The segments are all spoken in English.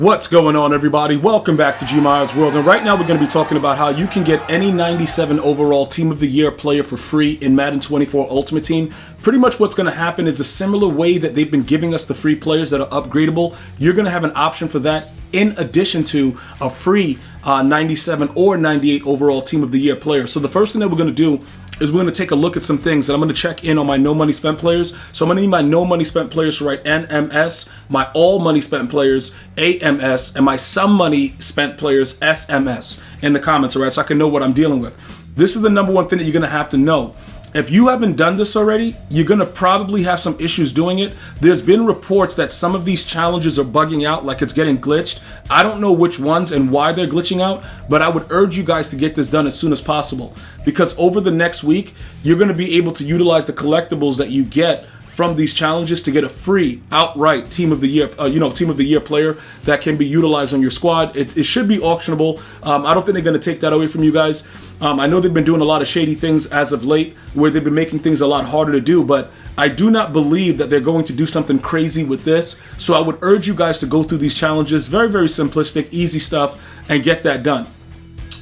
What's going on, everybody? Welcome back to GmiasWorld, and right now we're going to be talking about how you can get any 97 overall Team of the Year player for free in Madden 24 Ultimate Team. Pretty much what's going to happen is a similar way that they've been giving us the free players that are upgradable. You're going to have an option for that in addition to a free 97 or 98 overall Team of the Year player. So the first thing that we're going to do is we're going to take a look at some things, and I'm going to check in on my no money spent players. So I'm going to need my no money spent players to write NMS, my all money spent players AMS, and my some money spent players SMS in the comments, all right, so I can know what I'm dealing with. This is the number one thing that you're going to have to know. If you haven't done this already, you're going to probably have some issues doing it. There's been reports that some of these challenges are bugging out, like it's getting glitched. I don't know which ones and why they're glitching out, but I would urge you guys to get this done as soon as possible, because over the next week, you're going to be able to utilize the collectibles that you get from these challenges to get a free outright Team of the Year, Team of the Year player that can be utilized on your squad. It should be auctionable. I don't think they're going to take that away from you guys. I know they've been doing a lot of shady things as of late, where they've been making things a lot harder to do, but I do not believe that they're going to do something crazy with this. So I would urge you guys to go through these challenges, very, very simplistic, easy stuff, and get that done.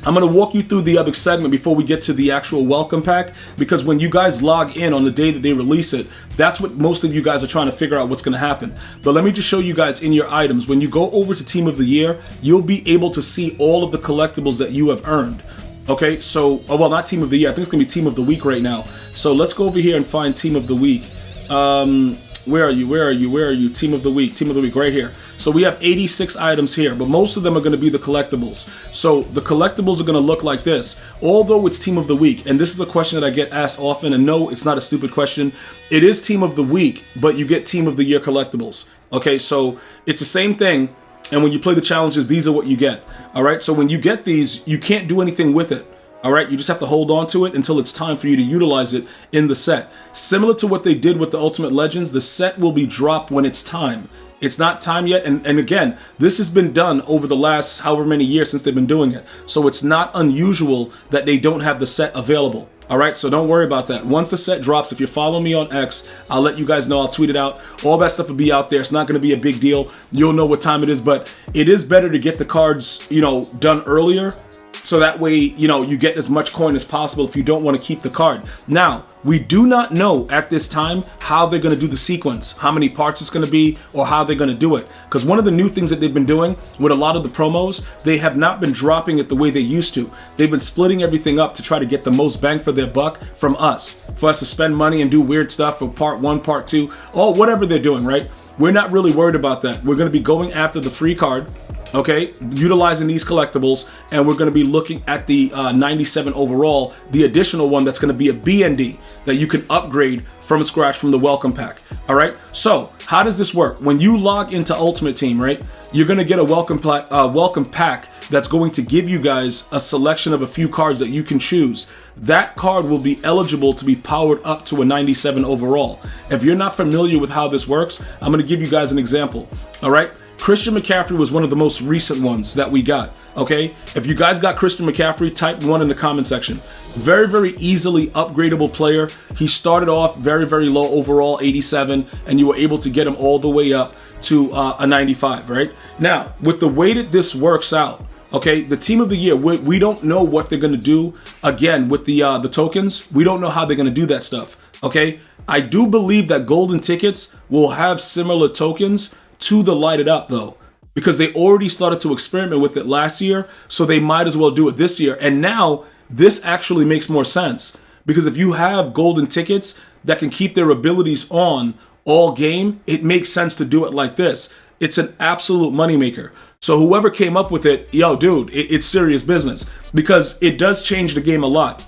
I'm going to walk you through the other segment before we get to the actual welcome pack, because when you guys log in on the day that they release it, that's what most of you guys are trying to figure out what's going to happen. But let me just show you guys in your items. When you go over to Team of the Year, you'll be able to see all of the collectibles that you have earned. Okay, so, well, not Team of the Year. I think it's going to be Team of the Week right now. So let's go over here and find Team of the Week. Where are you? Team of the Week, right here. So we have 86 items here, but most of them are going to be the collectibles. So the collectibles are going to look like this, although it's Team of the Week. And this is a question that I get asked often, and no, it's not a stupid question. It is Team of the Week, but you get Team of the Year collectibles. Okay, so it's the same thing. And when you play the challenges, these are what you get. All right, so when you get these, you can't do anything with it. All right, you just have to hold on to it until it's time for you to utilize it in the set. Similar to what they did with the Ultimate Legends, the set will be dropped when it's time. It's not time yet, and again, this has been done over the last however many years since they've been doing it. So it's not unusual that they don't have the set available. All right, so don't worry about that. Once the set drops, if you follow me on X, I'll let you guys know. I'll tweet it out. All that stuff will be out there. It's not going to be a big deal. You'll know what time it is, but it is better to get the cards, done earlier, so that way, you get as much coin as possible if you don't want to keep the card. Now, we do not know at this time how they're going to do the sequence, how many parts it's going to be, or how they're going to do it. Because one of the new things that they've been doing with a lot of the promos, they have not been dropping it the way they used to. They've been splitting everything up to try to get the most bang for their buck from us, for us to spend money and do weird stuff for part 1, part 2, or whatever they're doing, right? We're not really worried about that. We're going to be going after the free card, okay, utilizing these collectibles, and we're going to be looking at the 97 overall, the additional one that's going to be a BND that you can upgrade from scratch from the welcome pack. All right, so how does this work? When you log into Ultimate Team, right, you're going to get a welcome pack that's going to give you guys a selection of a few cards that you can choose. That card will be eligible to be powered up to a 97 overall. If you're not familiar with how this works, I'm going to give you guys an example. All right, Christian McCaffrey was one of the most recent ones that we got. Okay, if you guys got Christian McCaffrey, type 1 in the comment section. Very, very easily upgradable player. He started off very, very low overall, 87, and you were able to get him all the way up to a 95, right? Now, with the way that this works out, okay, the Team of the Year, we don't know what they're going to do, again, with the tokens. We don't know how they're going to do that stuff, okay? I do believe that golden tickets will have similar tokens to the light it up, though, because they already started to experiment with it last year, so they might as well do it this year. And now this actually makes more sense, because if you have golden tickets that can keep their abilities on all game, it makes sense to do it like this. It's an absolute moneymaker. So whoever came up with it, yo, dude, it's serious business, because it does change the game a lot.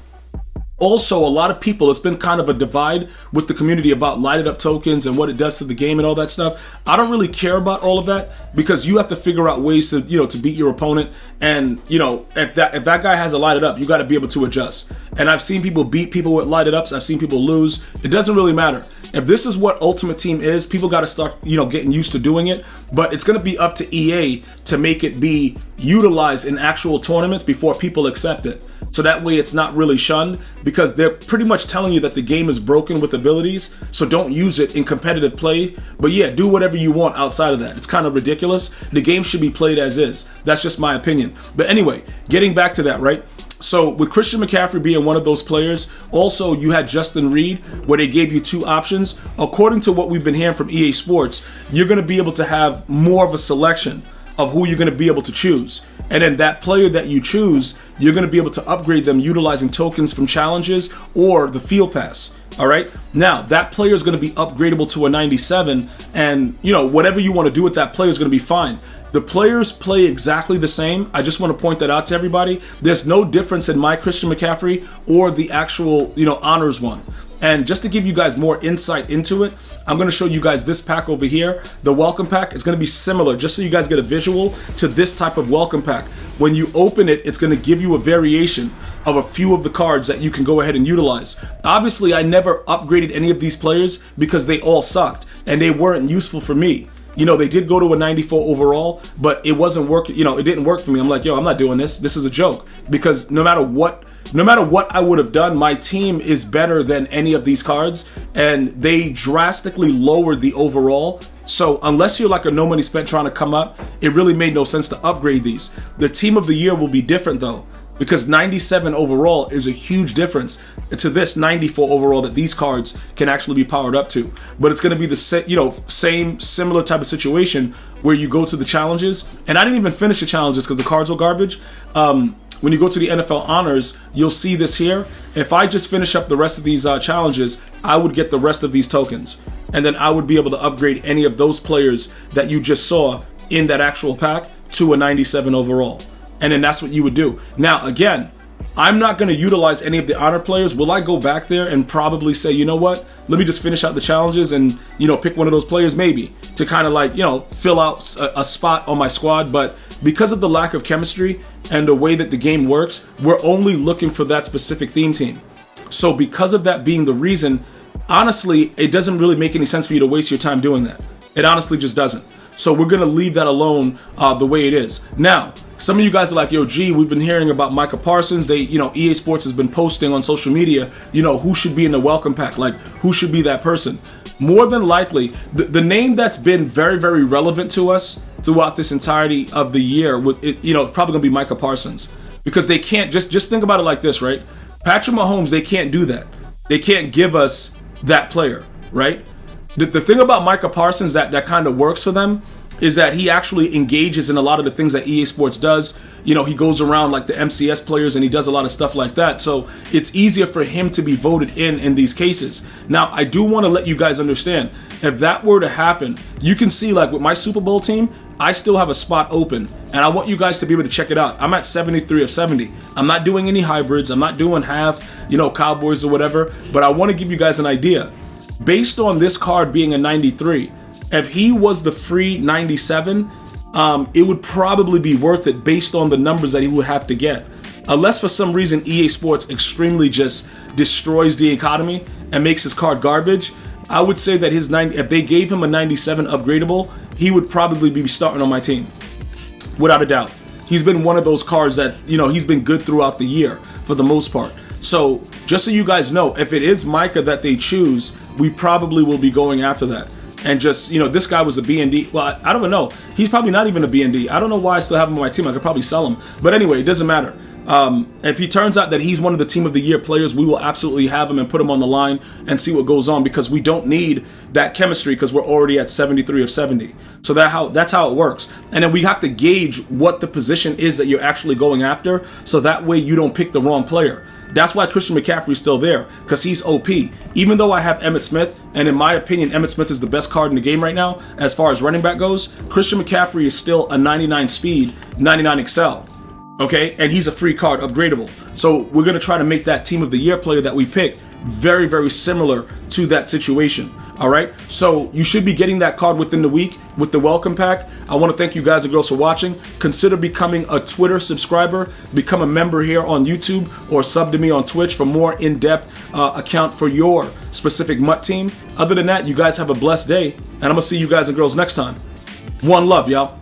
Also, a lot of people, it's been kind of a divide with the community about lighted up tokens and what it does to the game and all that stuff. I don't really care about all of that, because you have to figure out ways to, to beat your opponent. And, if that guy has a lighted up, you got to be able to adjust. And I've seen people beat people with lighted ups. I've seen people lose. It doesn't really matter. If this is what Ultimate Team is, people got to start, getting used to doing it. But it's going to be up to EA to make it be utilized in actual tournaments before people accept it. So that way it's not really shunned, because they're pretty much telling you that the game is broken with abilities, so don't use it in competitive play. But yeah, do whatever you want outside of that. It's kind of ridiculous. The game should be played as is. That's just my opinion. But anyway, getting back to that, right? So with Christian McCaffrey being one of those players, also you had Justin Reed, where they gave you 2 options. According to what we've been hearing from EA Sports, you're going to be able to have more of a selection of who you're going to be able to choose. And then that player that you choose, you're going to be able to upgrade them utilizing tokens from challenges or the field pass. All right. Now that player is going to be upgradable to a 97, and whatever you want to do with that player is going to be fine. The players play exactly the same. I just want to point that out to everybody. There's no difference in my Christian McCaffrey or the actual, honors one. And just to give you guys more insight into it, I'm going to show you guys this pack over here. The welcome pack is going to be similar, just so you guys get a visual to this type of welcome pack. When you open it, it's going to give you a variation of a few of the cards that you can go ahead and utilize. Obviously, I never upgraded any of these players because they all sucked and they weren't useful for me. They did go to a 94 overall, but it wasn't working. It didn't work for me. I'm like, I'm not doing this. This is a joke, because no matter what I would have done, my team is better than any of these cards, and they drastically lowered the overall. So unless you're like a no money spent trying to come up, it really made no sense to upgrade these. The team of the year will be different though, because 97 overall is a huge difference to this 94 overall that these cards can actually be powered up to. But it's going to be the same similar type of situation where you go to the challenges, and I didn't even finish the challenges because the cards were garbage. When you go to the NFL honors, you'll see this here. If I just finish up the rest of these challenges, I would get the rest of these tokens, and then I would be able to upgrade any of those players that you just saw in that actual pack to a 97 overall. And then that's what you would do. Now, again, I'm not going to utilize any of the honor players. Will I go back there and probably say, you know what? Let me just finish out the challenges and, pick one of those players maybe to kind of like, fill out a spot on my squad. But because of the lack of chemistry and the way that the game works, we're only looking for that specific theme team. So because of that being the reason, honestly, it doesn't really make any sense for you to waste your time doing that. It honestly just doesn't. So we're going to leave that alone the way it is. Now, some of you guys are like, yo, G, we've been hearing about Micah Parsons. EA Sports has been posting on social media, who should be in the welcome pack, like who should be that person. More than likely, the name that's been very, very relevant to us throughout this entirety of the year, it's probably going to be Micah Parsons, because they can't just think about it like this, right? Patrick Mahomes, they can't do that. They can't give us that player, right? The thing about Micah Parsons that kind of works for them is that he actually engages in a lot of the things that EA Sports does. He goes around like the MCS players and he does a lot of stuff like that. So it's easier for him to be voted in these cases. Now, I do want to let you guys understand, if that were to happen, you can see like with my Super Bowl team, I still have a spot open, and I want you guys to be able to check it out. I'm at 73 of 70. I'm not doing any hybrids. I'm not doing half, Cowboys or whatever, but I want to give you guys an idea. Based on this card being a 93, if he was the free 97, it would probably be worth it based on the numbers that he would have to get. Unless for some reason EA Sports extremely just destroys the economy and makes his card garbage, I would say that if they gave him a 97 upgradable, he would probably be starting on my team, without a doubt. He's been one of those cards that, he's been good throughout the year for the most part. So just so you guys know, if it is Micah that they choose, we probably will be going after that. And just, this guy was a B&D. Well, I don't know. He's probably not even a B&D. I don't know why I still have him on my team. I could probably sell him. But anyway, it doesn't matter. If he turns out that he's one of the team of the year players, we will absolutely have him and put him on the line and see what goes on, because we don't need that chemistry because we're already at 73 of 70. So that's how it works. And then we have to gauge what the position is that you're actually going after, so that way you don't pick the wrong player. That's why Christian McCaffrey is still there, because he's OP. Even though I have Emmitt Smith, and in my opinion, Emmitt Smith is the best card in the game right now as far as running back goes, Christian McCaffrey is still a 99 speed, 99 excel. Okay, and he's a free card, upgradable. So we're going to try to make that team of the year player that we pick very, very similar to that situation. All right, so you should be getting that card within the week with the welcome pack. I want to thank you guys and girls for watching. Consider becoming a Twitter subscriber, become a member here on YouTube, or sub to me on Twitch for more in-depth account for your specific MUT team. Other than that, you guys have a blessed day, and I'm going to see you guys and girls next time. One love, y'all.